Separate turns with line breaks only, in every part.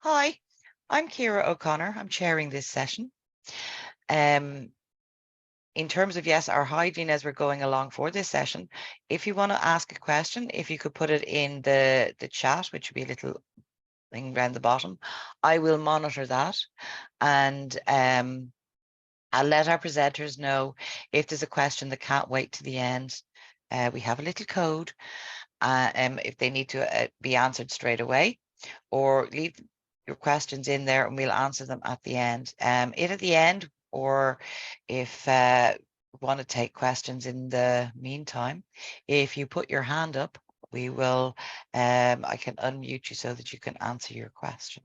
Hi, I'm Ciara O'Connor. I'm chairing this session. In terms of, yes, our hygiene as we're going along for this session, if you want to ask a question, if you could put it in the chat, which would be a little thing around the bottom, I will monitor that. And I'll let our presenters know if there's a question that can't wait to the end. We have a little code if they need to be answered straight away, or leave your questions in there and we'll answer them at the end. At the end, or if you want to take questions in the meantime, if you put your hand up, we will, I can unmute you so that you can answer your question.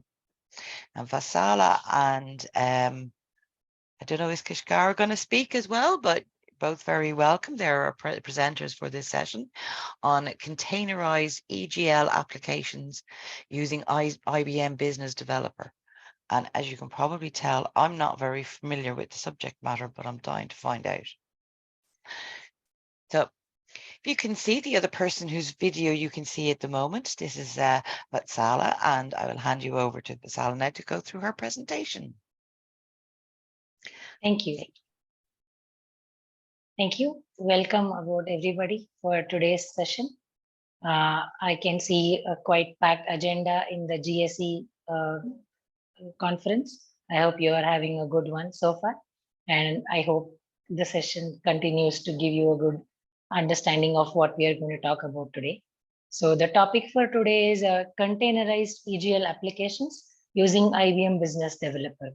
And Vasala and I don't know, is Kishkar going to speak as well, but both very welcome. They're our presenters for this session on containerized EGL applications using IBM Business Developer. And as you can probably tell, I'm not very familiar with the subject matter, but I'm dying to find out. So if you can see the other person whose video you can see at the moment, this is Vatsala, and I will hand you over to Vatsala now to go through her presentation.
Thank you. Thank you. Welcome aboard everybody for today's session. I can see a quite packed agenda in the GSE conference. I hope you are having a good one so far. And I hope the session continues to give you a good understanding of what we are going to talk about today. So the topic for today is containerized EGL applications using IBM Business Developer.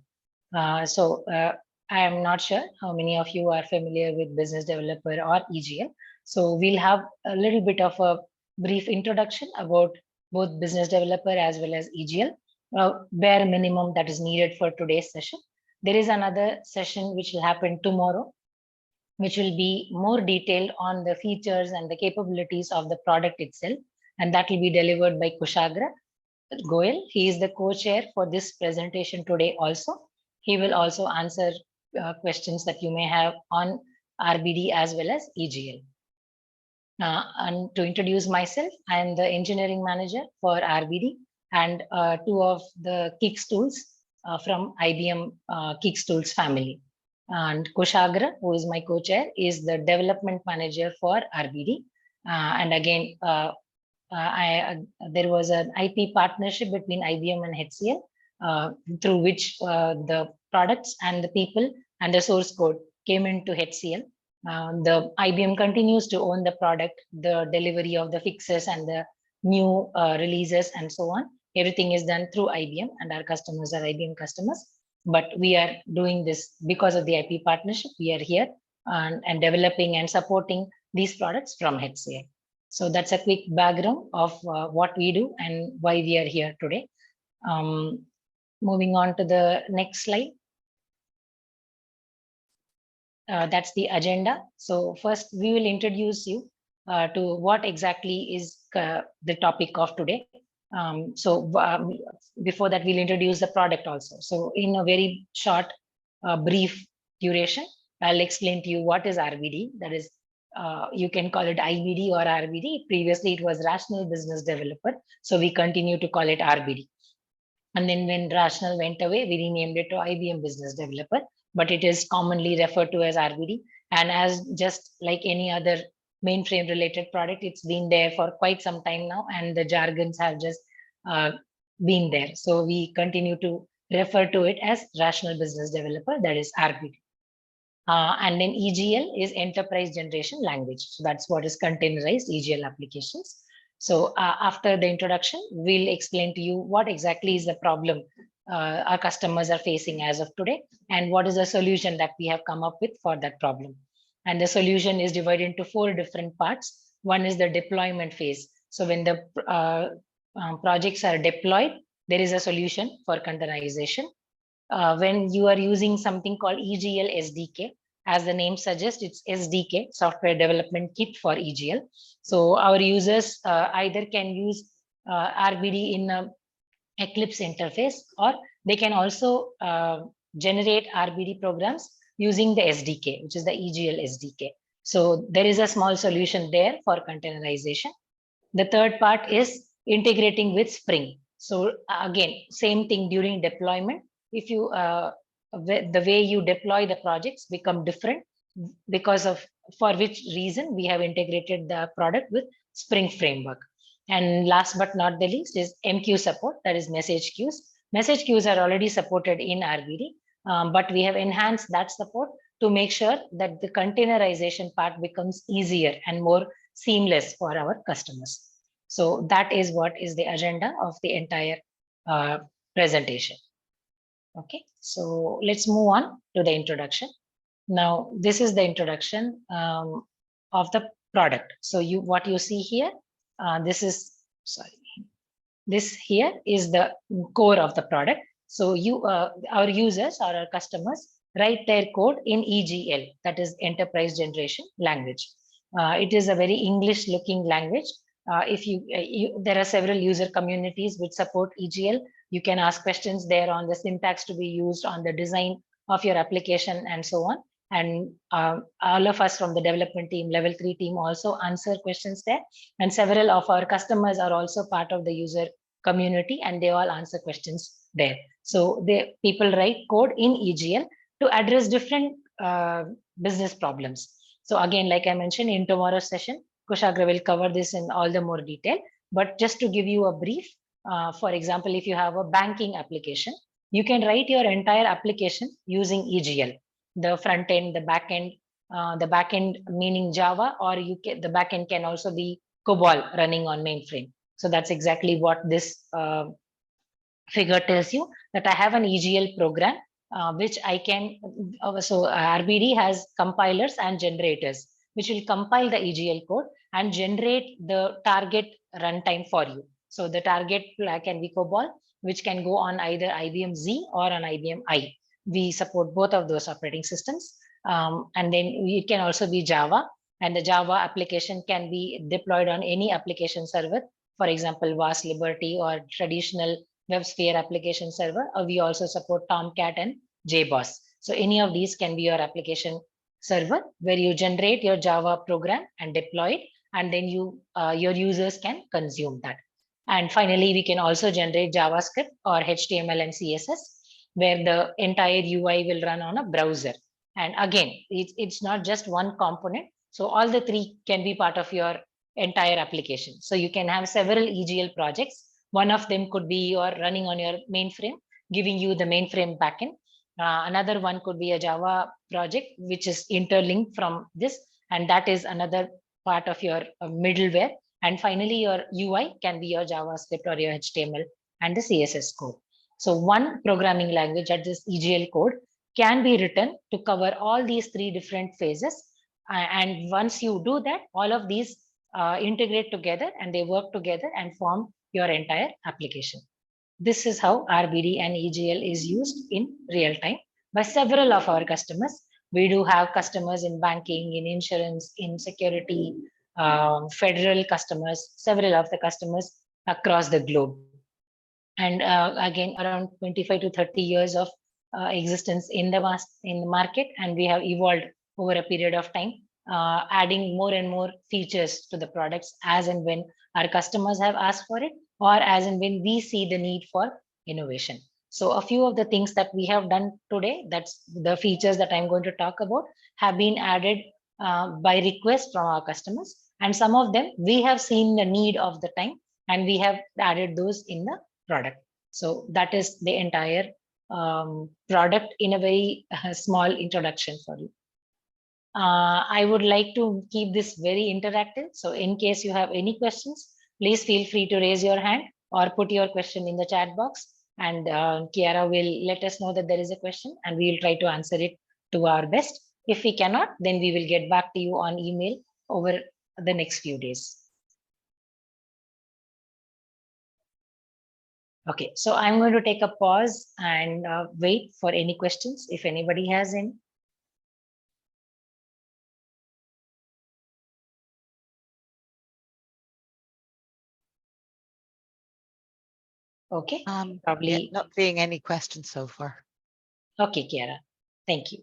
I am not sure how many of you are familiar with Business Developer or EGL. So we'll have a little bit of a brief introduction about both Business Developer as well as EGL, bare minimum that is needed for today's session. There is another session which will happen tomorrow, which will be more detailed on the features and the capabilities of the product itself. And that will be delivered by Kushagra Goel. He is the co-chair for this presentation today also. He will also answer questions that you may have on RBD as well as EGL. And to introduce myself, I am the engineering manager for RBD and two of the Kix tools from IBM Kix tools family. And Kushagra, who is my co-chair, is the development manager for RBD. And again, there was an IP partnership between IBM and HCL, through which the products and the people and the source code came into HCL. The IBM continues to own the product, the delivery of the fixes and the new releases and so on. Everything is done through IBM and our customers are IBM customers. But we are doing this because of the IP partnership. We are here and developing and supporting these products from HCL. So that's a quick background of what we do and why we are here today. Moving on to the next slide. That's the agenda. So first we will introduce you to what exactly is the topic of today. Before that, we'll introduce the product also. So in a very short, brief duration, I'll explain to you what is RBD. That is, you can call it IBD or RBD. Previously, it was Rational Business Developer. So we continue to call it RBD. And then when Rational went away, we renamed it to IBM Business Developer, but it is commonly referred to as RBD. And as just like any other mainframe related product, it's been there for quite some time now, and the jargons have just been there. So we continue to refer to it as Rational Business Developer, that is RBD. And then EGL is Enterprise Generation Language. So that's what is containerized EGL applications. So after the introduction, we'll explain to you what exactly is the problem our customers are facing as of today, and what is the solution that we have come up with for that problem. And the solution is divided into 4 different parts. One is the deployment phase. So when the projects are deployed, there is a solution for containerization. When you are using something called EGL SDK, as the name suggests, it's SDK, Software Development Kit for EGL. So our users either can use RBD in a Eclipse interface, or they can also generate RBD programs using the SDK, which is the EGL SDK. So there is a small solution there for containerization. The third part is integrating with Spring. So again, same thing during deployment. If you the way you deploy the projects become different because of for which reason we have integrated the product with Spring Framework. And last but not the least is MQ support, that is message queues. Message queues are already supported in RBD, but we have enhanced that support to make sure that the containerization part becomes easier and more seamless for our customers. So that is what is the agenda of the entire presentation. Okay, so let's move on to the introduction. Now, this is the introduction of the product. So what you see here, this is, sorry, this here is the core of the product. So our users or our customers write their code in EGL, that is Enterprise Generation Language. It is a very English looking language. If there are several user communities which support EGL. You can ask questions there on the syntax to be used, on the design of your application, and so on. And all of us from the development team, level 3 team, also answer questions there. And several of our customers are also part of the user community, and they all answer questions there. So people write code in EGL to address different business problems. So again, like I mentioned, in tomorrow's session, Kushagra will cover this in all the more detail. But just to give you a brief, for example, if you have a banking application, you can write your entire application using EGL, the front end, the back end, meaning Java, or the back end can also be COBOL running on mainframe. So that's exactly what this figure tells you, that I have an EGL program which I can, so RBD has compilers and generators, which will compile the EGL code and generate the target runtime for you. So the target can be COBOL, which can go on either IBM Z or on IBM I. We support both of those operating systems. And then it can also be Java, and the Java application can be deployed on any application server, for example, VAS Liberty or traditional WebSphere application server. We also support Tomcat and JBoss. So any of these can be your application server where you generate your Java program and deploy it, and then your users can consume that. And finally, we can also generate JavaScript or HTML and CSS, where the entire UI will run on a browser. And again, it's not just one component. So all the three can be part of your entire application. So you can have several EGL projects. One of them could be running on your mainframe, giving you the mainframe backend. Another one could be a Java project, which is interlinked from this, and that is another part of your middleware. And finally, your UI can be your JavaScript or your HTML and the CSS code. So one programming language at this EGL code can be written to cover all these three different phases. And once you do that, all of these integrate together and they work together and form your entire application. This is how RBD and EGL is used in real time by several of our customers. We do have customers in banking, in insurance, in security, federal customers, several of the customers across the globe. And again, around 25 to 30 years of existence in the market, and we have evolved over a period of time, adding more and more features to the products as and when our customers have asked for it, or as and when we see the need for innovation. So a few of the things that we have done today, that's the features that I'm going to talk about, have been added by request from our customers. And some of them we have seen the need of the time, and we have added those in the product. So that is the entire product in a very small introduction for you. I would like to keep this very interactive. So in case you have any questions, please feel free to raise your hand or put your question in the chat box, and Kiara will let us know that there is a question, and we will try to answer it to our best. If we cannot, then we will get back to you on email over the next few days. Okay, so I'm going to take a pause and wait for any questions, if anybody has any. Okay, probably
yeah, not seeing any questions so far.
Okay, Kiara, thank you.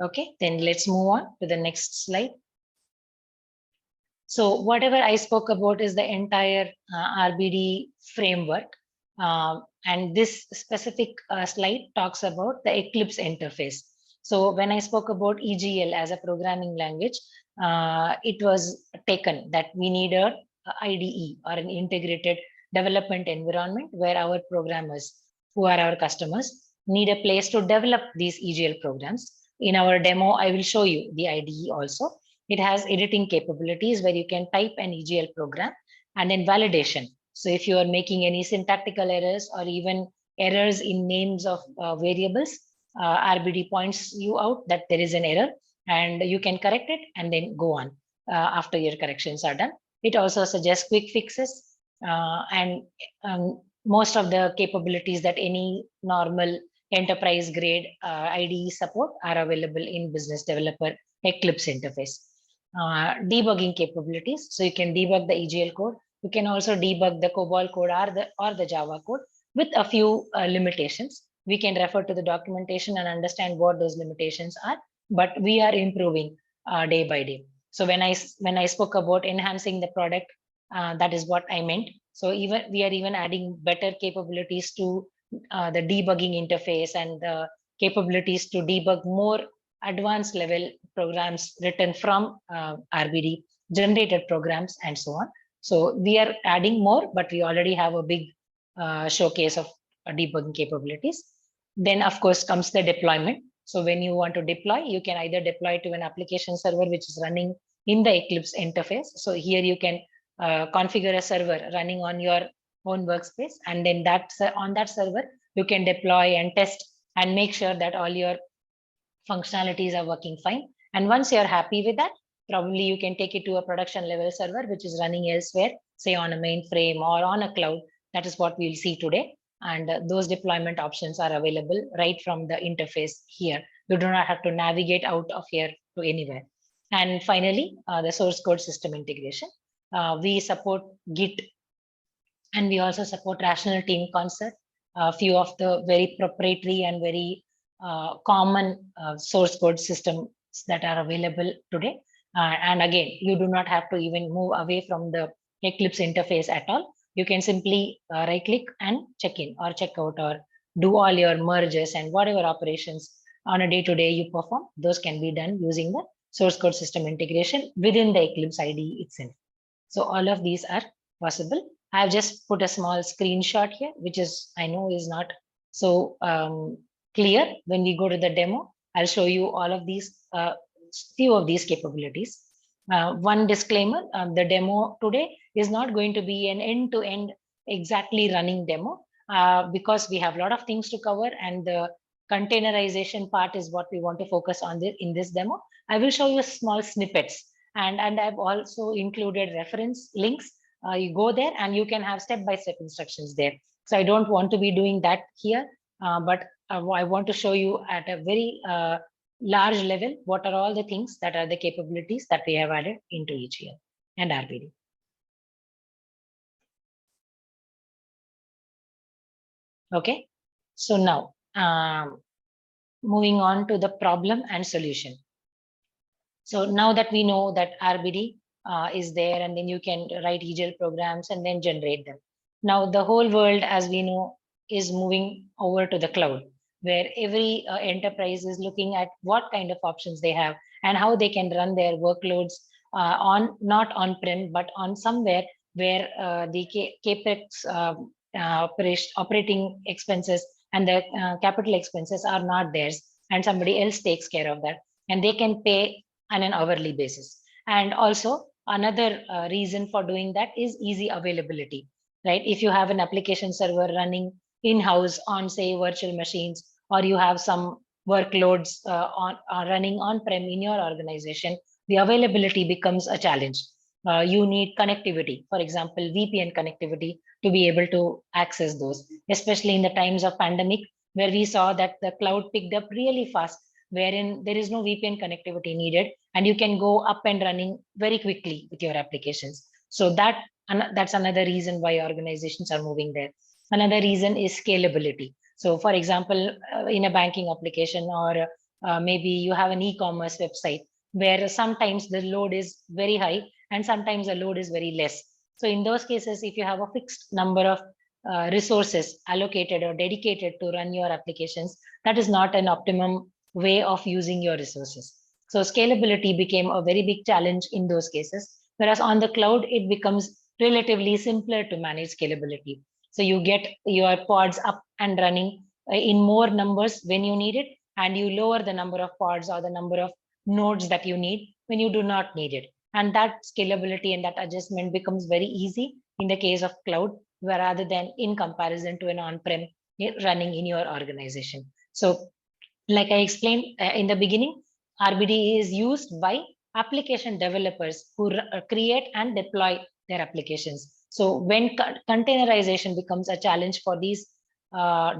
Okay, then let's move on to the next slide. So whatever I spoke about is the entire RBD framework. And this specific slide talks about the Eclipse interface. So when I spoke about EGL as a programming language, it was taken that we need a IDE or an integrated development environment where our programmers, who are our customers, need a place to develop these EGL programs. In our demo, I will show you the IDE also. It has editing capabilities where you can type an EGL program, and then validation. So if you are making any syntactical errors or even errors in names of variables, RBD points you out that there is an error and you can correct it and then go on after your corrections are done. It also suggests quick fixes and most of the capabilities that any normal enterprise grade IDE support are available in Business Developer Eclipse interface. Debugging capabilities, so you can debug the EGL code. You can also debug the COBOL code or the Java code with a few limitations. We can refer to the documentation and understand what those limitations are, but we are improving day by day. So when I spoke about enhancing the product, that is what I meant. So we are even adding better capabilities to the debugging interface and the capabilities to debug more advanced level programs written from RBD, generated programs, and so on. So we are adding more, but we already have a big showcase of debugging capabilities. Then, of course, comes the deployment. So when you want to deploy, you can either deploy to an application server which is running in the Eclipse interface. So here you can configure a server running on your own workspace, and then on that server you can deploy and test and make sure that all your functionalities are working fine. And once you're happy with that, probably you can take it to a production level server which is running elsewhere, say on a mainframe or on a cloud. That is what we'll see today. And those deployment options are available right from the interface here. You do not have to navigate out of here to anywhere. And finally, the source code system integration. We support Git, and we also support rational team concept. A few of the very proprietary and very common source code systems that are available today. And again, you do not have to even move away from the Eclipse interface at all. You can simply right click and check in or check out or do all your merges and whatever operations on a day-to-day you perform, those can be done using the source code system integration within the Eclipse IDE itself. So all of these are possible. I've just put a small screenshot here, which is, I know is not so clear. When we go to the demo, I'll show you all of these, few of these capabilities. One disclaimer, the demo today is not going to be an end-to-end exactly running demo because we have a lot of things to cover, and the containerization part is what we want to focus on in this demo. I will show you small snippets, and I've also included reference links. You go there and you can have step-by-step instructions there. So I don't want to be doing that here, but I want to show you at a very large level what are all the things that are the capabilities that we have added into EGL and RBD. Okay, so now moving on to the problem and solution. So now that we know that RBD is there, and then you can write EGL programs and then generate them. Now the whole world, as we know, is moving over to the cloud, where every enterprise is looking at what kind of options they have and how they can run their workloads on not on-prem, but on somewhere where the capex operating expenses and the capital expenses are not theirs, and somebody else takes care of that, and they can pay on an hourly basis. And also another reason for doing that is easy availability, right? If you have an application server running in-house on, say, virtual machines, or you have some workloads running on-prem in your organization, the availability becomes a challenge. You need connectivity, for example, VPN connectivity, to be able to access those, especially in the times of pandemic, where we saw that the cloud picked up really fast, wherein there is no VPN connectivity needed, and you can go up and running very quickly with your applications. So that's another reason why organizations are moving there. Another reason is scalability. So for example, in a banking application, or maybe you have an e-commerce website where sometimes the load is very high and sometimes the load is very less. So in those cases, if you have a fixed number of resources allocated or dedicated to run your applications, that is not an optimum way of using your resources. So scalability became a very big challenge in those cases, whereas on the cloud, it becomes relatively simpler to manage scalability. So you get your pods up and running in more numbers when you need it, and you lower the number of pods or the number of nodes that you need when you do not need it. And that scalability and that adjustment becomes very easy in the case of cloud, rather than in comparison to an on-prem running in your organization. So like I explained in the beginning, RBD is used by application developers who create and deploy their applications. So when containerization becomes a challenge for these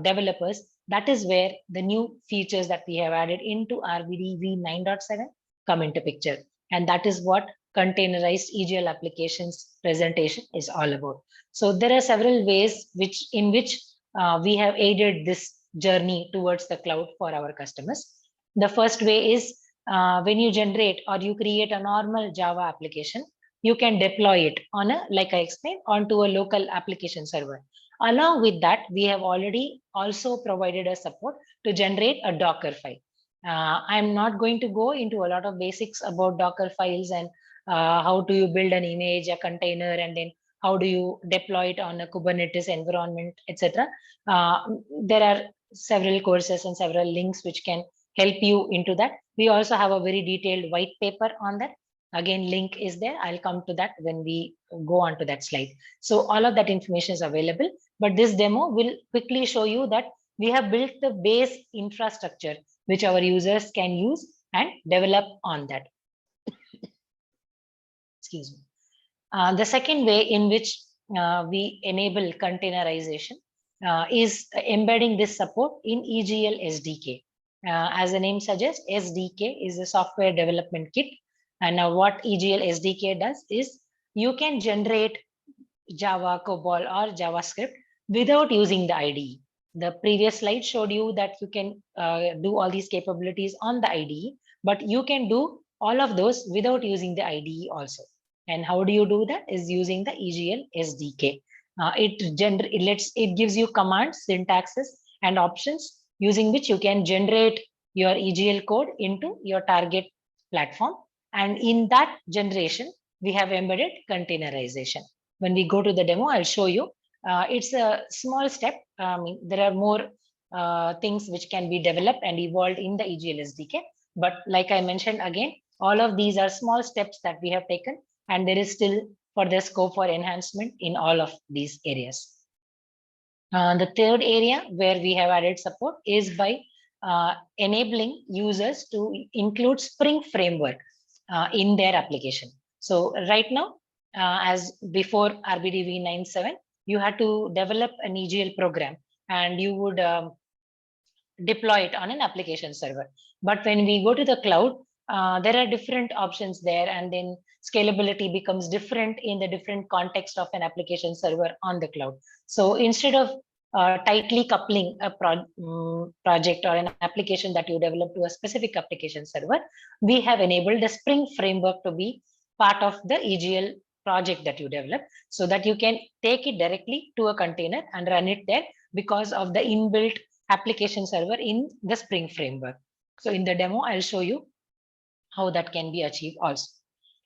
developers, that is where the new features that we have added into RBD v9.7 come into picture. And that is what containerized EGL applications presentation is all about. So there are several ways in which we have aided this journey towards the cloud for our customers. The first way is when you generate or you create a normal Java application, you can deploy it on a, like I explained, onto a local application server. Along with that, we have already also provided a support to generate a Docker file. I'm not going to go into a lot of basics about Docker files and how do you build an image, a container, and then how do you deploy it on a Kubernetes environment, etc. There are several courses and several links which can help you into that. We also have a very detailed white paper on that. Again, link is there. I'll come to that when we go on to that slide. So all of that information is available, but this demo will quickly show you that we have built the base infrastructure which our users can use and develop on that. Excuse me. The second way in which we enable containerization is embedding this support in EGL SDK. As the name suggests, SDK is a software development kit. And now what EGL SDK does is you can generate Java, COBOL, or JavaScript without using the IDE. The previous slide showed you that you can do all these capabilities on the IDE, but you can do all of those without using the IDE also. And how do you do that? Is using the EGL SDK. It gives you commands, syntaxes, and options using which you can generate your EGL code into your target platform. And in that generation, we have embedded containerization. When we go to the demo, I'll show you. It's a small step. There are more things which can be developed and evolved in the EGL SDK. But like I mentioned again, all of these are small steps that we have taken, and there is still further scope for enhancement in all of these areas. The third area where we have added support is by enabling users to include Spring Framework in their application. So right now, as before RBD v9.7, you had to develop an EGL program and you would deploy it on an application server. But when we go to the cloud, there are different options there, and then scalability becomes different in the different context of an application server on the cloud. So instead of tightly coupling a project or an application that you develop to a specific application server, we have enabled the Spring Framework to be part of the EGL project that you develop, so that you can take it directly to a container and run it there because of the inbuilt application server in the Spring Framework. So in the demo, I'll show you how that can be achieved also.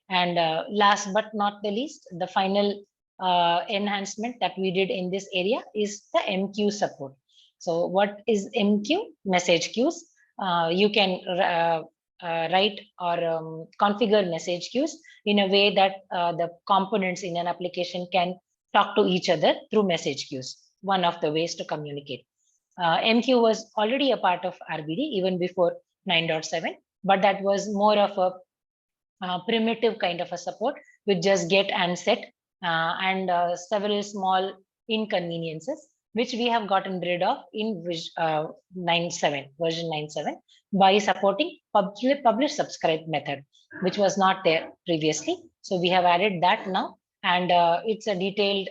And last but not the least, the final enhancement that we did in this area is the MQ support. So what is MQ? Message queues. You can write or configure message queues in a way that the components in an application can talk to each other through message queues. One of the ways to communicate. MQ was already a part of RBD even before 9.7, but that was more of a primitive kind of a support with just get and set and several small inconveniences, which we have gotten rid of in version 9.7 by supporting publish subscribe method, which was not there previously. So we have added that now, and it's a detailed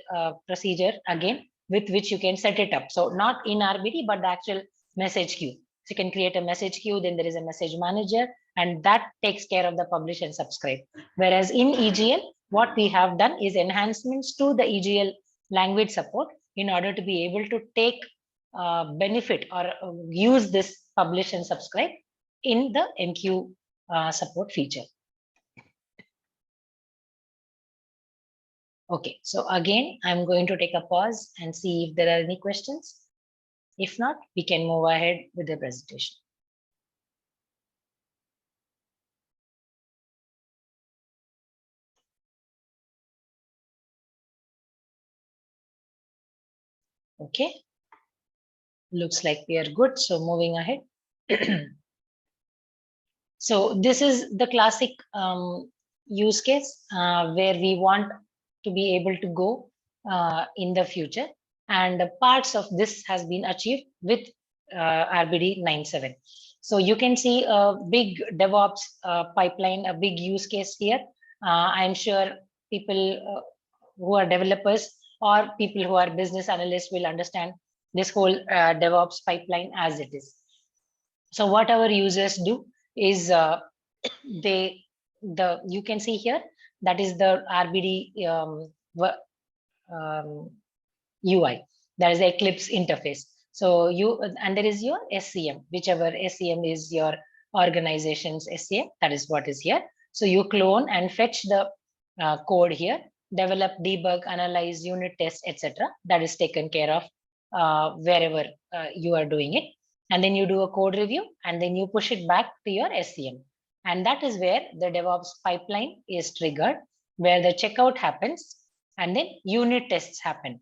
procedure again with which you can set it up. So not in RBD, but the actual message queue. So you can create a message queue, then there is a message manager, and that takes care of the publish and subscribe. Whereas in EGL, what we have done is enhancements to the EGL language support in order to be able to take benefit or use this publish and subscribe in the MQ support feature. Okay, so again, I'm going to take a pause and see if there are any questions. If not, we can move ahead with the presentation. Okay, looks like we are good. So moving ahead. So this is the classic use case where we want to be able to go in the future, and parts of this has been achieved with RBD 9.7. So you can see a big DevOps pipeline, a big use case here. I'm sure people who are developers or people who are business analysts will understand this whole DevOps pipeline as it is. So what our users do is you can see here, that is the RBD UI, that is the Eclipse interface. So and there is your SCM, whichever SCM is your organization's SCM, that is what is here. So you clone and fetch the code here, develop, debug, analyze, unit test, etc. That is taken care of wherever you are doing it. And then you do a code review, and then you push it back to your SCM. And that is where the DevOps pipeline is triggered, where the checkout happens, and then unit tests happen.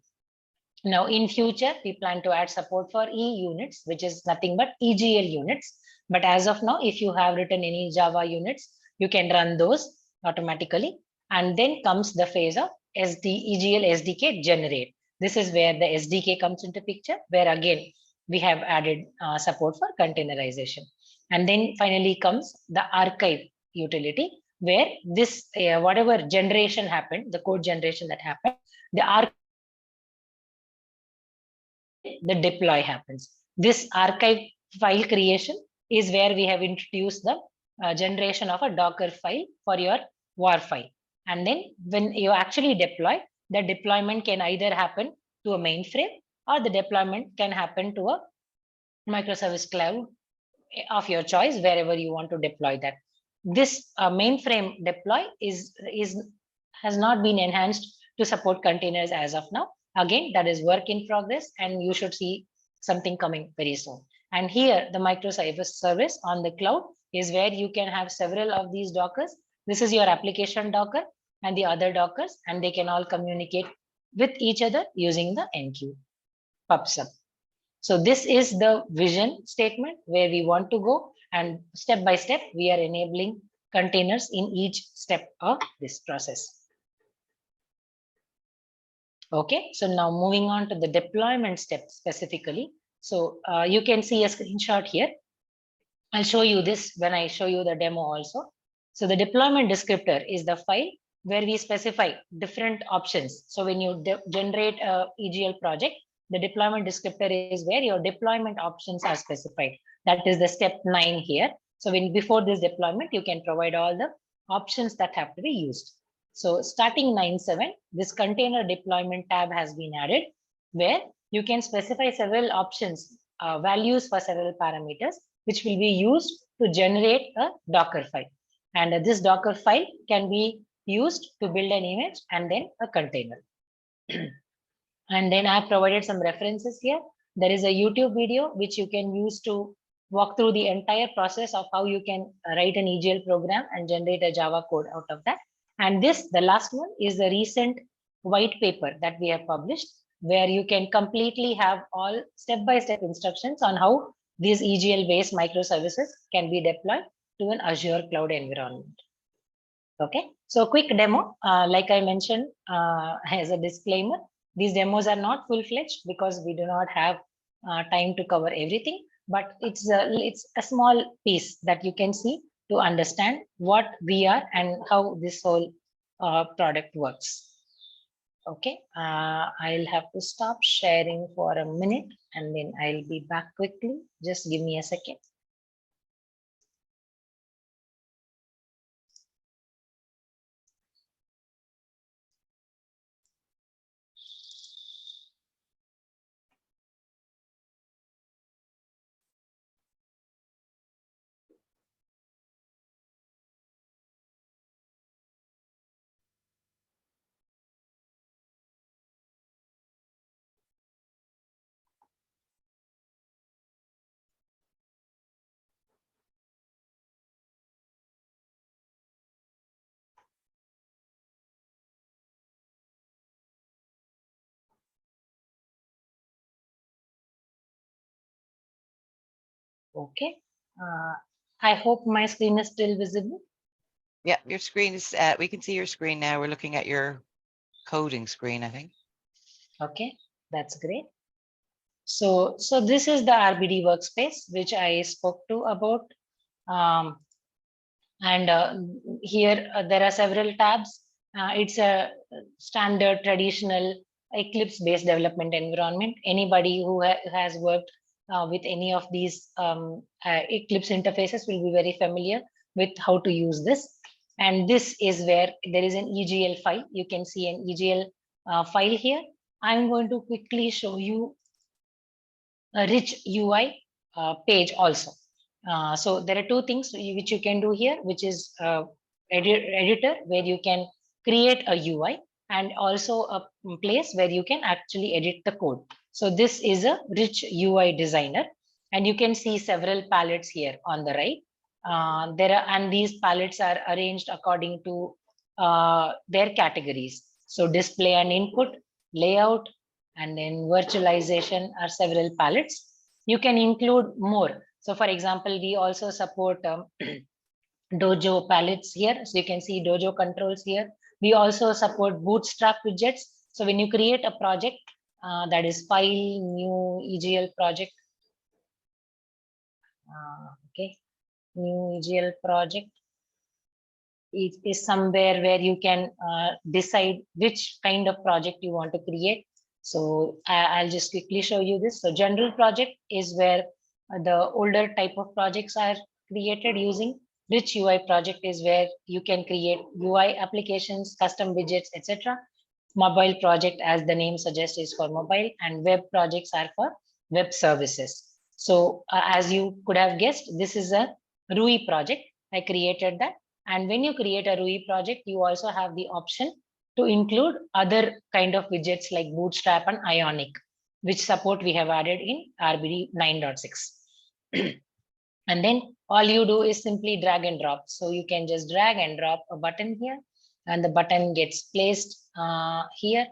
Now, in future, we plan to add support for E-units, which is nothing but EGL units. But as of now, if you have written any Java units, you can run those automatically. And then comes the phase of EGL SDK generate. This is where the SDK comes into picture, where again, we have added support for containerization. And then finally comes the archive utility, where this, whatever generation happened, the code generation that happened, the archive, the deploy happens. This archive file creation is where we have introduced the generation of a Docker file for your WAR file. And then when you actually deploy, the deployment can either happen to a mainframe, or the deployment can happen to a microservice cloud of your choice, wherever you want to deploy that. This mainframe deploy has not been enhanced to support containers as of now. Again, that is work in progress, and you should see something coming very soon. And here, the microservice service on the cloud is where you can have several of these Dockers. This is your application Docker and the other Dockers, and they can all communicate with each other using the enqueue pub/sub. So this is the vision statement where we want to go, and step by step, we are enabling containers in each step of this process. Okay, so now moving on to the deployment step specifically. So you can see a screenshot here. I'll show you this when I show you the demo also. So the deployment descriptor is the file where we specify different options. So when you generate a EGL project, the deployment descriptor is where your deployment options are specified. That is the step 9 here. So before this deployment, you can provide all the options that have to be used. So starting 9.7, this container deployment tab has been added, where you can specify several options, values for several parameters, which will be used to generate a Docker file. And this Docker file can be used to build an image and then a container. And then I've provided some references here. There is a YouTube video which you can use to walk through the entire process of how you can write an EGL program and generate a Java code out of that. And this, the last one, is the recent white paper that we have published, where you can completely have all step-by-step instructions on how these EGL-based microservices can be deployed to an Azure cloud environment. Okay, so quick demo, like I mentioned as a disclaimer, these demos are not full-fledged because we do not have time to cover everything, but it's a small piece that you can see to understand what we are and how this whole product works. Okay, I'll have to stop sharing for a minute and then I'll be back quickly. Just give me a second. Okay. I hope my screen is still visible.
Yeah, your screen is, we can see your screen now. We're looking at your coding screen, I think.
Okay, that's great. So this is the RBD workspace, which I spoke to about. Um, and here there are several tabs. It's a standard traditional Eclipse based development environment. Anybody who has worked with any of these Eclipse interfaces will be very familiar with how to use this. And this is where there is an EGL file. You can see an EGL file here. I'm going to quickly show you a rich UI page also. So there are two things which you can do here, which is editor where you can create a UI, and also a place where you can actually edit the code. So this is a rich UI designer, and you can see several palettes here on the right. And these palettes are arranged according to their categories. So display and input, layout, and then virtualization are several palettes. You can include more. So for example, we also support Dojo palettes here. So you can see Dojo controls here. We also support Bootstrap widgets. So when you create a project, that is file, new EGL project. Okay, new EGL project. It is somewhere where you can decide which kind of project you want to create. So I'll just quickly show you this. So general project is where the older type of projects are created using. Rich UI project is where you can create UI applications, custom widgets, etc. Mobile project, as the name suggests, is for mobile, and web projects are for web services. So as you could have guessed, this is a RUI project. I created that. And when you create a RUI project, you also have the option to include other kind of widgets like Bootstrap and Ionic, which support we have added in RBD 9.6. And then all you do is simply drag and drop. So you can just drag and drop a button here, and the button gets placed here.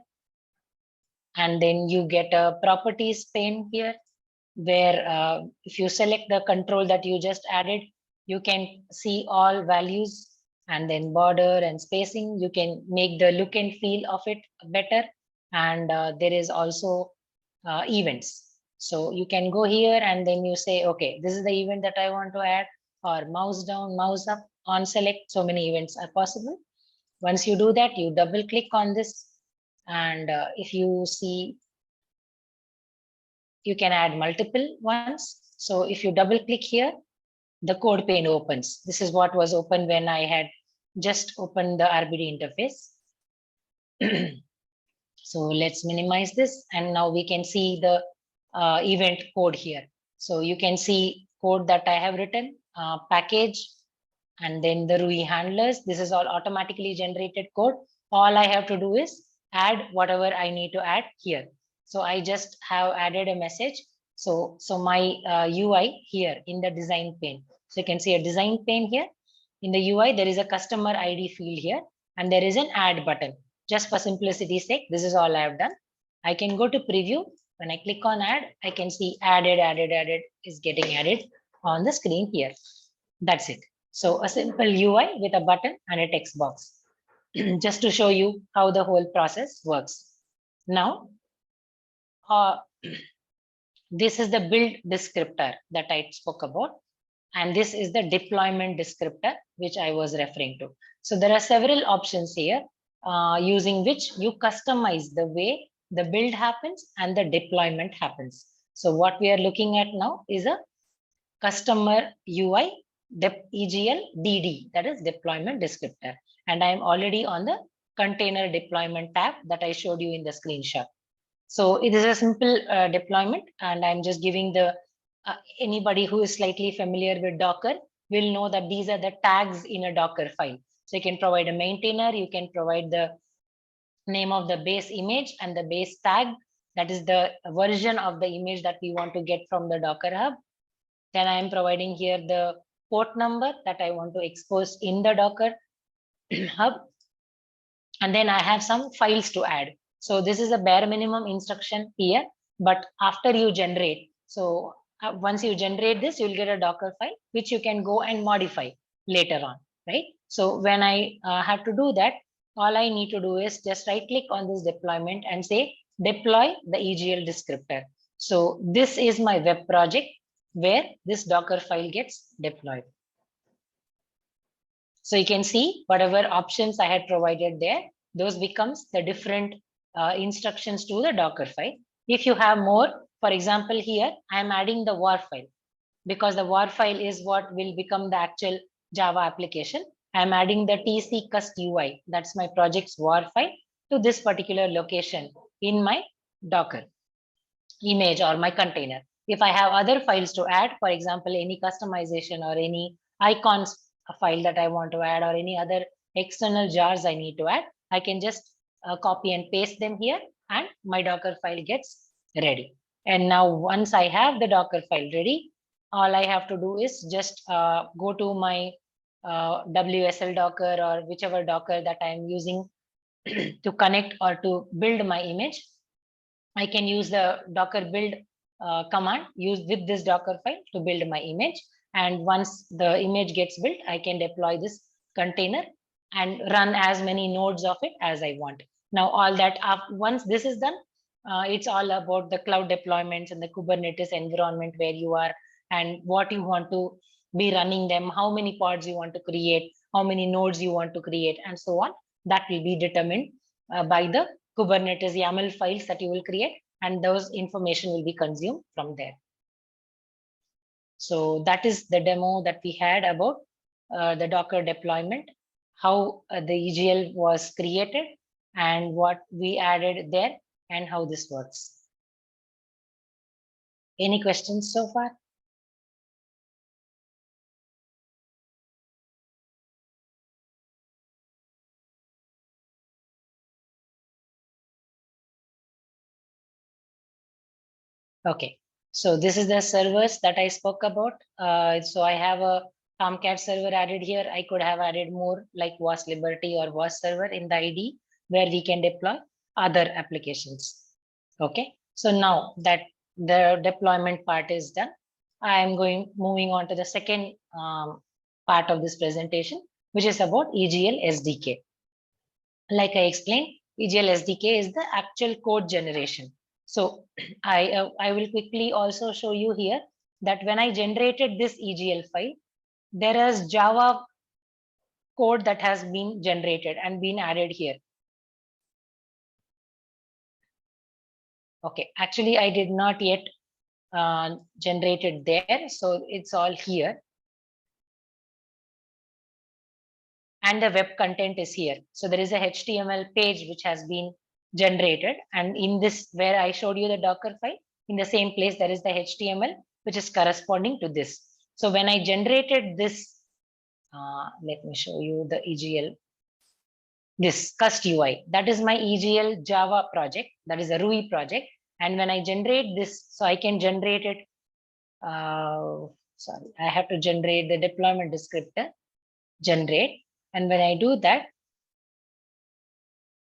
And then you get a properties pane here, where if you select the control that you just added, you can see all values, and then border and spacing. You can make the look and feel of it better. And there is also events. So you can go here and then you say, okay, this is the event that I want to add, or mouse down, mouse up, on select. So many events are possible. Once you do that, you double click on this. And if you see, you can add multiple ones. So if you double click here, the code pane opens. This is what was open when I had just opened the RBD interface. So let's minimize this. And now we can see the event code here. So you can see code that I have written, package, and then the RUI handlers. This is all automatically generated code. All I have to do is add whatever I need to add here. So I just have added a message. So my UI here in the design pane. So you can see a design pane here. In the UI, there is a customer ID field here, and there is an add button. Just for simplicity's sake, this is all I have done. I can go to preview. When I click on add, I can see added is getting added on the screen here. That's it. So a simple UI with a button and a text box, just to show you how the whole process works. Now, this is the build descriptor that I spoke about. And this is the deployment descriptor, which I was referring to. So there are several options here using which you customize the way the build happens and the deployment happens. So what we are looking at now is a customer UI EGL DD, that is deployment descriptor. And I'm already on the container deployment tab that I showed you in the screenshot. So it is a simple deployment, and I'm just giving the anybody who is slightly familiar with Docker will know that these are the tags in a Docker file. So you can provide a maintainer, you can provide the name of the base image and the base tag. That is the version of the image that we want to get from the Docker Hub. Then I am providing here the port number that I want to expose in the Docker Hub. And then I have some files to add. So this is a bare minimum instruction here, but after you generate, so once you generate this, you'll get a Docker file, which you can go and modify later on, right? So when I have to do that, all I need to do is just right click on this deployment and say, deploy the EGL descriptor. So this is my web project where this Docker file gets deployed. So you can see whatever options I had provided there, those becomes the different instructions to the Docker file. If you have more, for example, here I'm adding the war file, because the war file is what will become the actual Java application. I'm adding the TC cust UI, that's my project's war file, to this particular location in my Docker image or my container. If I have other files to add, for example, any customization or any icons file that I want to add, or any other external jars I need to add, I can just copy and paste them here, and my Docker file gets ready. And now once I have the Docker file ready, all I have to do is just go to my WSL Docker or whichever Docker that I'm using to connect or to build my image. I can use the Docker build command used with this Docker file to build my image. And once the image gets built, I can deploy this container and run as many nodes of it as I want. Now, all that once this is done, it's all about the cloud deployments and the Kubernetes environment where you are and what you want to be running them, how many pods you want to create, how many nodes you want to create, and so on. That will be determined by the Kubernetes YAML files that you will create, and those information will be consumed from there. So that is the demo that we had about the Docker deployment, how the EGL was created and what we added there and how this works. Any questions so far? Okay, so this is the servers that I spoke about. So I have a Tomcat server added here. I could have added more like WAS Liberty or WAS server in the ID where we can deploy other applications. Okay, so now that the deployment part is done, I am moving on to the second part of this presentation, which is about EGL SDK. Like I explained, EGL SDK is the actual code generation. So I will quickly also show you here that when I generated this EGL file, there is Java code that has been generated and been added here. Okay, actually I did not yet generate it there, so it's all here. And the web content is here. So there is a HTML page which has been generated. And in this, where I showed you the Docker file, in the same place, there is the HTML, which is corresponding to this. So when I generated this, let me show you the EGL, this cust UI, that is my EGL Java project. That is a Rui project. And when I generate this, so I can generate it, sorry, I have to generate the deployment descriptor, generate. And when I do that,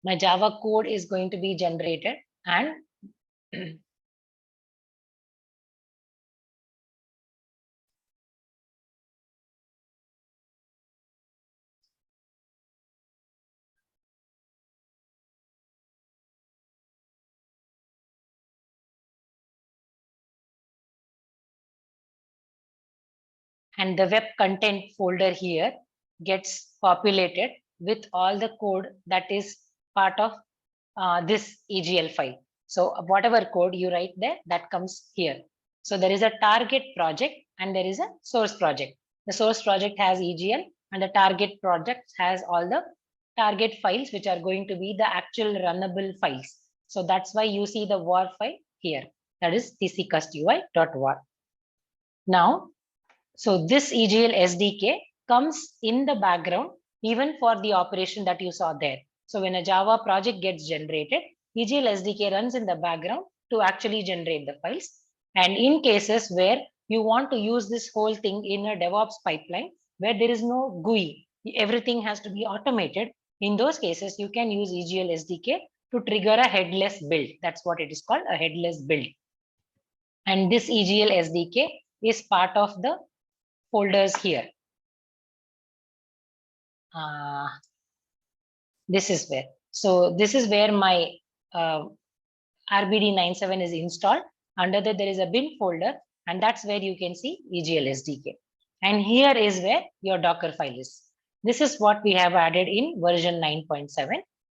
my Java code is going to be generated, and and the web content folder here gets populated with all the code that is part of this EGL file. So whatever code you write there, that comes here. So there is a target project and there is a source project. The source project has EGL and the target project has all the target files, which are going to be the actual runnable files. So that's why you see the war file here. That is tccustui.war. Now, so this EGL SDK comes in the background even for the operation that you saw there. So when a Java project gets generated, EGL SDK runs in the background to actually generate the files. And in cases where you want to use this whole thing in a DevOps pipeline where there is no GUI, everything has to be automated. In those cases, you can use EGL SDK to trigger a headless build. That's what it is called, a headless build. And this EGL SDK is part of the folders here. This is where. So this is where my RBD97 is installed. Under that, there is a bin folder, and that's where you can see EGL SDK. And here is where your Docker file is. This is what we have added in version 9.7.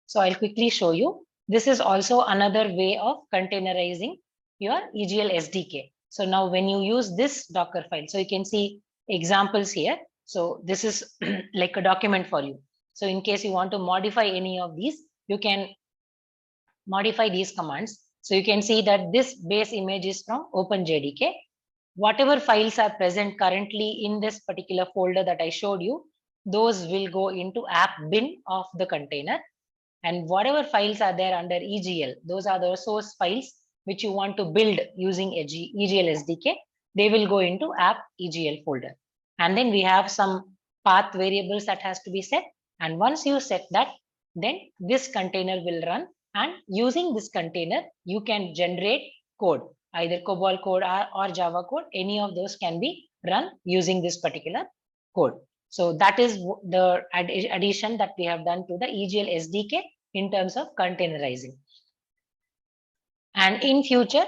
So I'll quickly show you. This is also another way of containerizing your EGL SDK. So now when you use this Docker file, so you can see examples here. So this is like a document for you. So in case you want to modify any of these, you can modify these commands. So you can see that this base image is from OpenJDK. Whatever files are present currently in this particular folder that I showed you, those will go into app bin of the container. And whatever files are there under EGL, those are the source files which you want to build using EGL SDK. They will go into app EGL folder. And then we have some path variables that has to be set. And once you set that, then this container will run. And using this container, you can generate code, either COBOL code or Java code. Any of those can be run using this particular code. So that is the addition that we have done to the EGL SDK in terms of containerizing. And in future,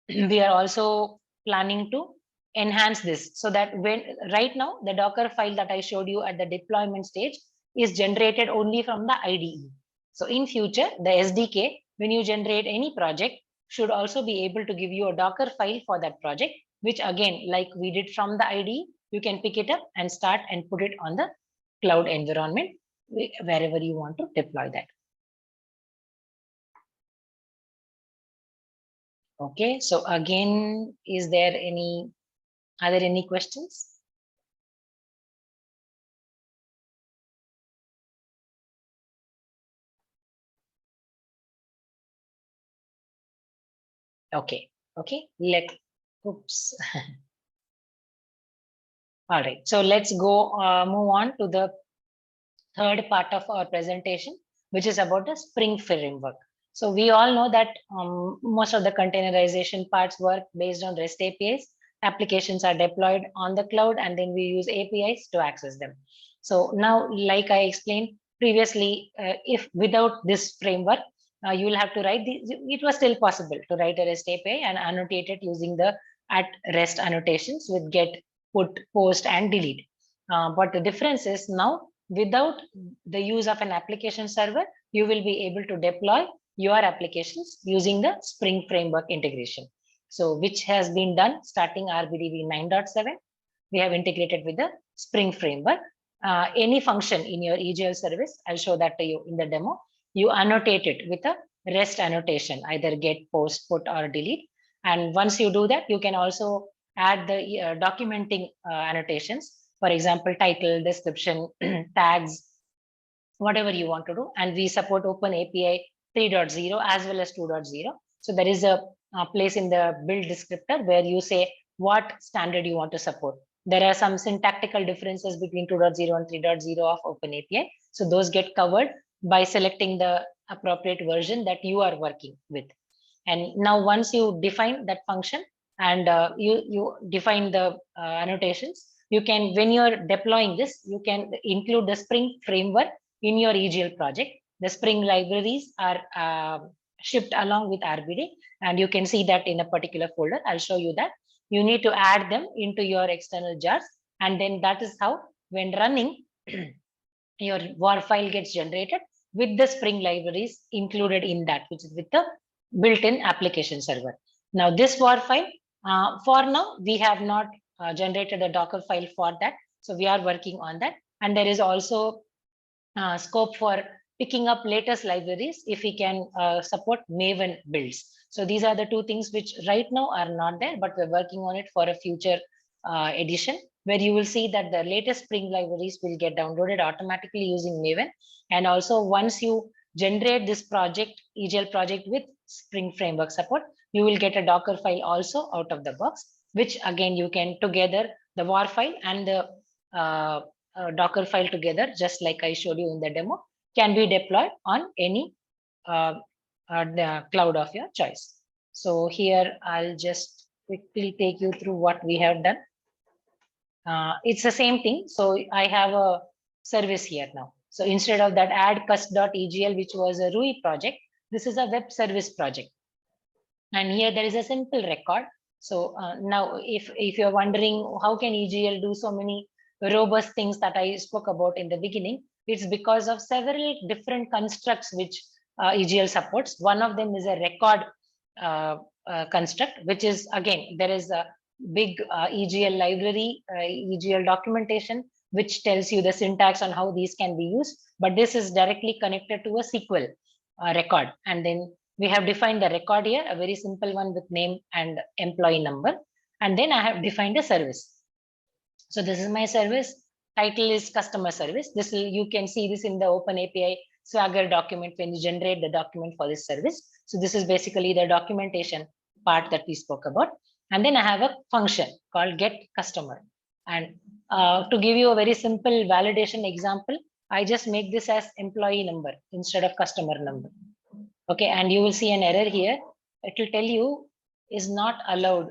we are also planning to enhance this so that when right now the Docker file that I showed you at the deployment stage is generated only from the IDE. So in future, the SDK, when you generate any project, should also be able to give you a Docker file for that project, which again, like we did from the IDE, you can pick it up and start and put it on the cloud environment wherever you want to deploy that. Okay, so again, are there any questions? Okay, oops. All right, so let's go move on to the third part of our presentation, which is about the Spring framework. So we all know that most of the containerization parts work based on REST APIs. Applications are deployed on the cloud, and then we use APIs to access them. So now, like I explained previously, if without this framework, you will have to write it was still possible to write a REST API and annotate it using the @REST annotations with get, put, post, and delete. But the difference is now, without the use of an application server, you will be able to deploy your applications using the Spring framework integration. So which has been done starting RBDV 9.7. We have integrated with the Spring framework. Any function in your EGL service, I'll show that to you in the demo. You annotate it with a REST annotation, either get, post, put, or delete. And once you do that, you can also add the documenting annotations. For example, title, description, tags, whatever you want to do. And we support Open API 3.0 as well as 2.0. So there is a place in the build descriptor where you say what standard you want to support. There are some syntactical differences between 2.0 and 3.0 of Open API. So those get covered by selecting the appropriate version that you are working with. And now once you define that function and you define the annotations, you can, when you're deploying this, you can include the Spring framework in your EGL project. The Spring libraries are shipped along with RBD, and you can see that in a particular folder. I'll show you that. You need to add them into your external jars, and then that is how, when running, your WAR file gets generated with the Spring libraries included in that, which is with the built-in application server. Now this WAR file, for now, we have not generated a Docker file for that. So we are working on that. And there is also scope for picking up latest libraries if we can support Maven builds. So these are the two things which right now are not there, but we're working on it for a future edition, where you will see that the latest Spring libraries will get downloaded automatically using Maven. And also once you generate this project, EGL project with Spring framework support, you will get a Docker file also out of the box, which again, you can together the WAR file and the Docker file together, just like I showed you in the demo, can be deployed on any the cloud of your choice. So here I'll just quickly take you through what we have done. It's the same thing. So I have a service here now. So instead of that add cust.egl, which was a RUI project, this is a web service project. And here there is a simple record. So now if you're wondering how can EGL do so many robust things that I spoke about in the beginning, it's because of several different constructs which EGL supports. One of them is a record construct, which is, again, there is a big EGL library, EGL documentation, which tells you the syntax on how these can be used. But this is directly connected to a SQL record. And then we have defined the record here, a very simple one with name and employee number. And then I have defined a service. So this is my service. Title is customer service. This will, you can see this in the Open API Swagger document when you generate the document for this service. So this is basically the documentation part that we spoke about. And then I have a function called get customer. And to give you a very simple validation example, I just make this as employee number instead of customer number. Okay, and you will see an error here. It will tell you is not allowed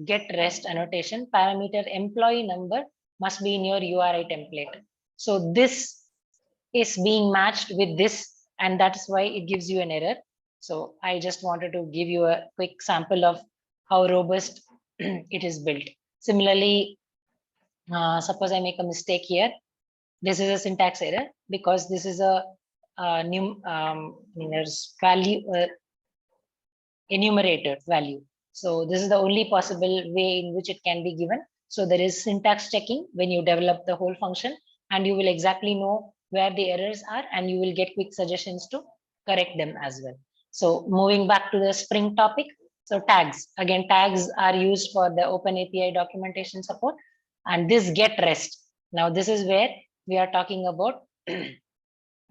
get rest annotation parameter employee number must be in your URI template. So this is being matched with this, and that's why it gives you an error. So I just wanted to give you a quick sample of how robust it is built. Similarly, suppose I make a mistake here. This is a syntax error because this is a new value enumerator value. So this is the only possible way in which it can be given. So there is syntax checking when you develop the whole function, and you will exactly know where the errors are, and you will get quick suggestions to correct them as well. So moving back to the Spring topic. So tags, again, tags are used for the Open API documentation support, and this get rest. Now this is where we are talking about the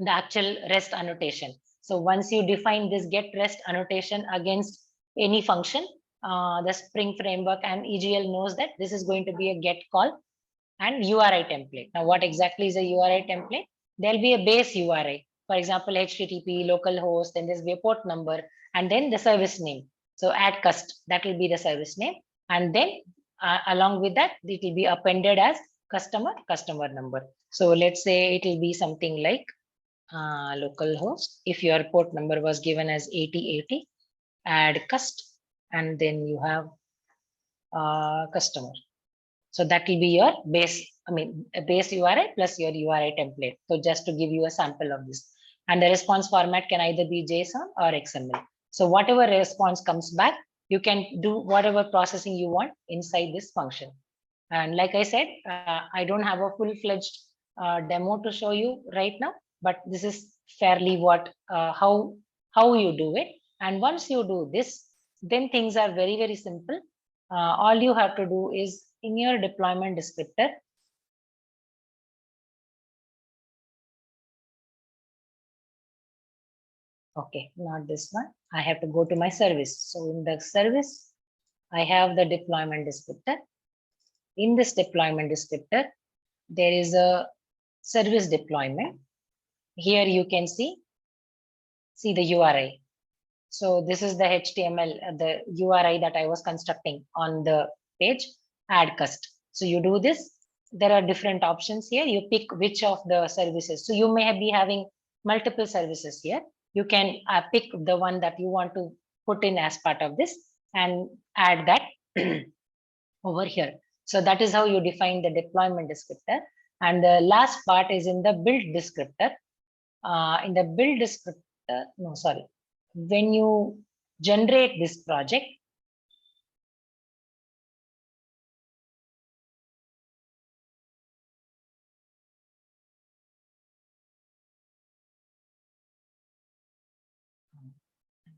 actual rest annotation. So once you define this get rest annotation against any function, the Spring framework and EGL knows that this is going to be a get call and URI template. Now, what exactly is a URI template? There'll be a base URI. For example, HTTP, localhost, then there's a port number, and then the service name. So add cust, that will be the service name. And then along with that, it will be appended as customer number. So let's say it will be something like localhost. If your port number was given as 8080, add cust, and then you have customer. So that will be your base, a base URI plus your URI template. So just to give you a sample of this. And the response format can either be JSON or XML. So whatever response comes back, you can do whatever processing you want inside this function. And like I said, I don't have a full-fledged demo to show you right now, but this is fairly how you do it. And once you do this, then things are very, very simple. All you have to do is in your deployment descriptor, okay, not this one. I have to go to my service. So in the service, I have the deployment descriptor. In this deployment descriptor, there is a service deployment. Here you can see the URI. So this is the HTML, the URI that I was constructing on the page, add cust. So you do this. There are different options here. You pick which of the services. So you may be having multiple services here. You can pick the one that you want to put in as part of this and add that over here. So that is how you define the deployment descriptor. And the last part is in the build descriptor. In the build descriptor, no, sorry. When you generate this project,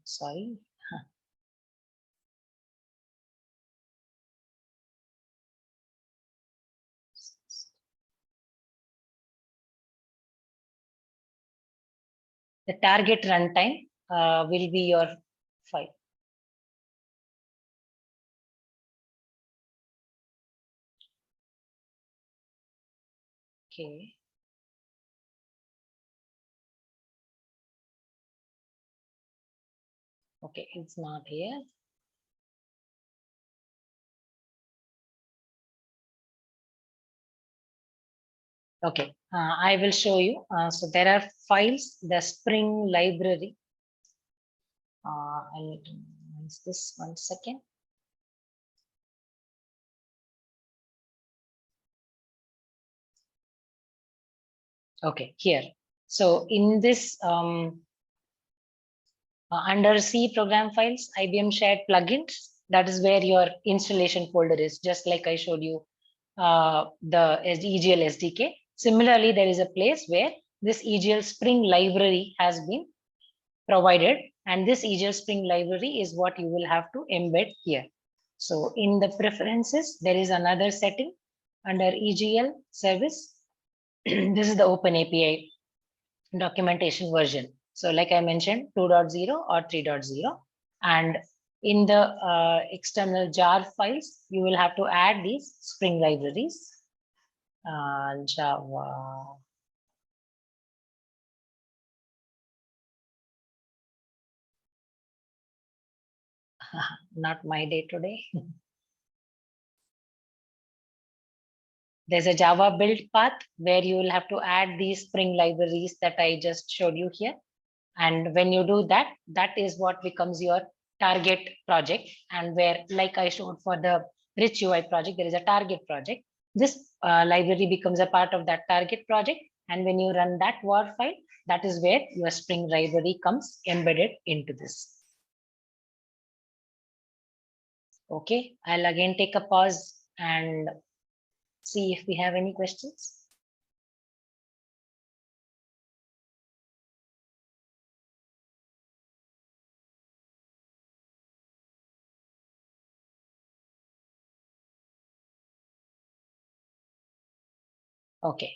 sorry. The target runtime will be your file. Okay. Okay, it's not here. Okay, I will show you. So there are files, the Spring library. I need to minimize this 1 second. Okay, here. So in this under C program files, IBM shared plugins, that is where your installation folder is, just like I showed you the EGL SDK. Similarly, there is a place where this EGL Spring library has been provided, and this EGL Spring library is what you will have to embed here. So in the preferences, there is another setting under EGL service. This is the Open API documentation version. So like I mentioned, 2.0 or 3.0. And in the external jar files, you will have to add these Spring libraries. Java. Not my day today. There's a Java build path where you will have to add these Spring libraries that I just showed you here. And when you do that, that is what becomes your target project. And where, like I showed for the Rich UI project, there is a target project. This library becomes a part of that target project. And when you run that WAR file, that is where your Spring library comes embedded into this. Okay, I'll again take a pause and see if we have any questions. Okay.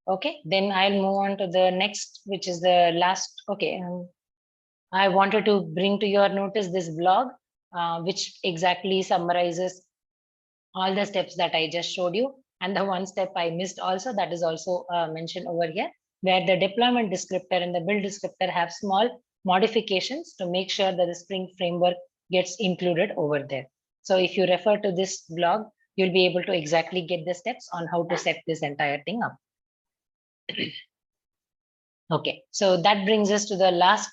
Okay, then I'll move on to the next, which is the last. Okay. I wanted to bring to your notice this blog, which exactly summarizes all the steps that I just showed you. And the one step I missed also, that is also mentioned over here, where the deployment descriptor and the build descriptor have small modifications to make sure that the Spring framework gets included over there. So if you refer to this blog, you'll be able to exactly get the steps on how to set this entire thing up. Okay, so that brings us to the last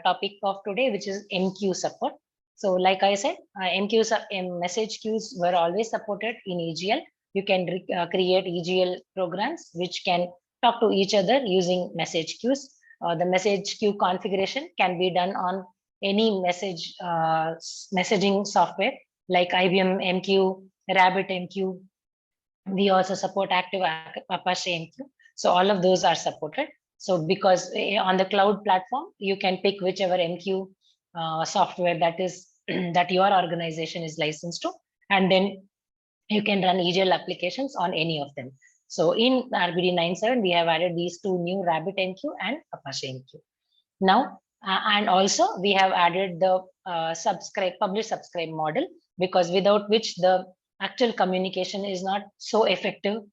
topic of today, which is MQ support. So like I said, message queues were always supported in EGL. You can create EGL programs which can talk to each other using message queues. The message queue configuration can be done on any messaging software like IBM MQ, Rabbit MQ. We also support Active Apache MQ. So all of those are supported. So because on the cloud platform, you can pick whichever MQ software that is that your organization is licensed to, and then you can run EGL applications on any of them. So in RBD 9.7, we have added these two new Rabbit MQ and Apache MQ. Now, and also we have added the publish subscribe model, because without which the actual communication is not so effective,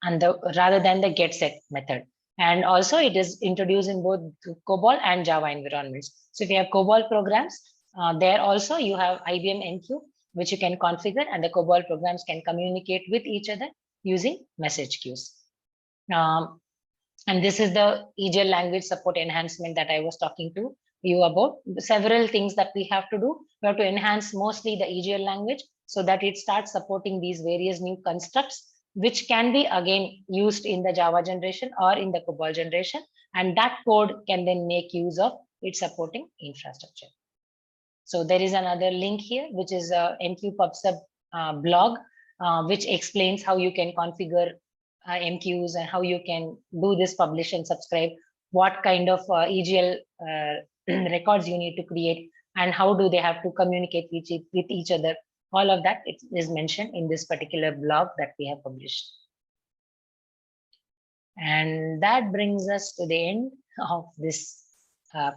and rather than the get set method. And also it is introduced in both COBOL and Java environments. So if you have COBOL programs, there also you have IBM MQ, which you can configure, and the COBOL programs can communicate with each other using message queues. And this is the EGL language support enhancement that I was talking to you about. Several things that we have to do. We have to enhance mostly the EGL language so that it starts supporting these various new constructs, which can be again used in the Java generation or in the COBOL generation. And that code can then make use of its supporting infrastructure. So there is another link here, which is a MQ PubSub blog, which explains how you can configure MQs and how you can do this publish and subscribe, what kind of EGL records you need to create, and how do they have to communicate with each other. All of that is mentioned in this particular blog that we have published. And that brings us to the end of this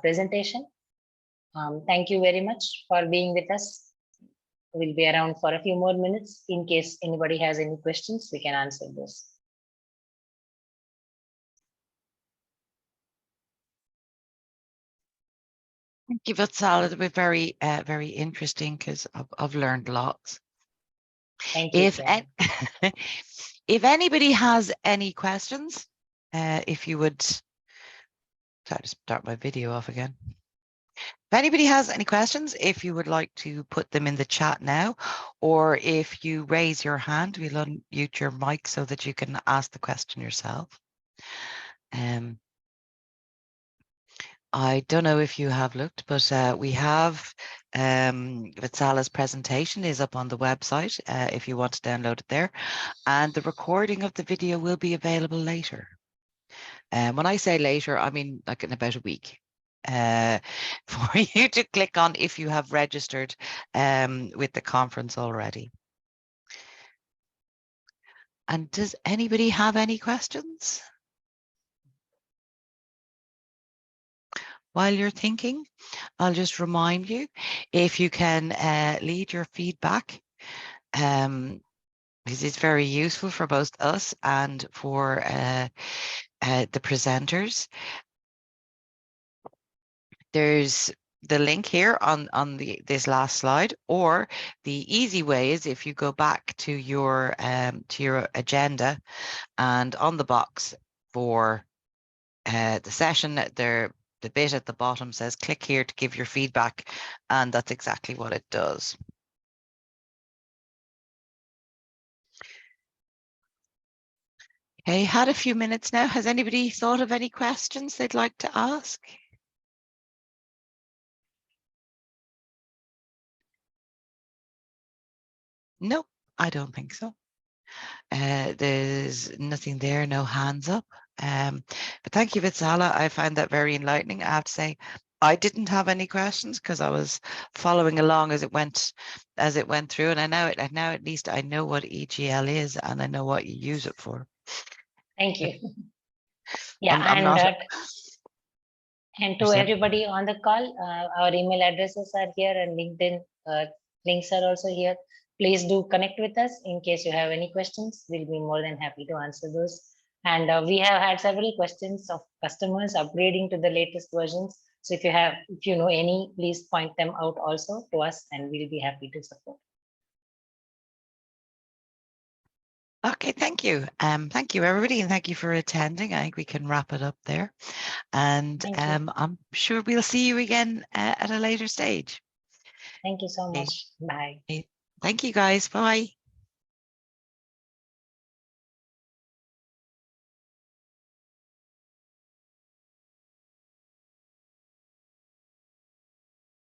presentation. Thank you very much for being with us. We'll be around for a few more minutes. In case anybody has any questions, we can answer those.
Thank you, Vatsal. It'll be very, very interesting because I've learned lots.
Thank you.
If anybody has any questions, if you would, try to start my video off again. If anybody has any questions, if you would like to put them in the chat now, or if you raise your hand, we'll unmute your mic so that you can ask the question yourself. I don't know if you have looked, but we have Vitsala's presentation is up on the website if you want to download it there, and the recording of the video will be available later. And when I say later, I mean like in about a week. For you to click on if you have registered with the conference already. And does anybody have any questions? While you're thinking, I'll just remind you, if you can lead your feedback, because it's very useful for both us and for the presenters. There's the link here on this last slide, or the easy way is if you go back to your agenda, and on the box for the session there, the bit at the bottom says click here to give your feedback, and that's exactly what it does. Okay, had a few minutes now. Has anybody thought of any questions they'd like to ask? No, I don't think so. There's nothing there, no hands up. But thank you, Vitsala. I found that very enlightening. I have to say, I didn't have any questions because I was following along as it went through, and now at least I know what EGL is and I know what you use it for.
Thank you. Yeah,
I'm not.
And to everybody on the call, our email addresses are here and LinkedIn links are also here. Please do connect with us in case you have any questions. We'll be more than happy to answer those. And we have had several questions of customers upgrading to the latest versions. So if you know any, please point them out also to us, and we'll be happy to support.
Okay, thank you. Thank you, everybody, and thank you for attending. I think we can wrap it up there. And I'm sure we'll see you again at a later stage.
Thank you so much. Bye.
Thank you, guys. Bye.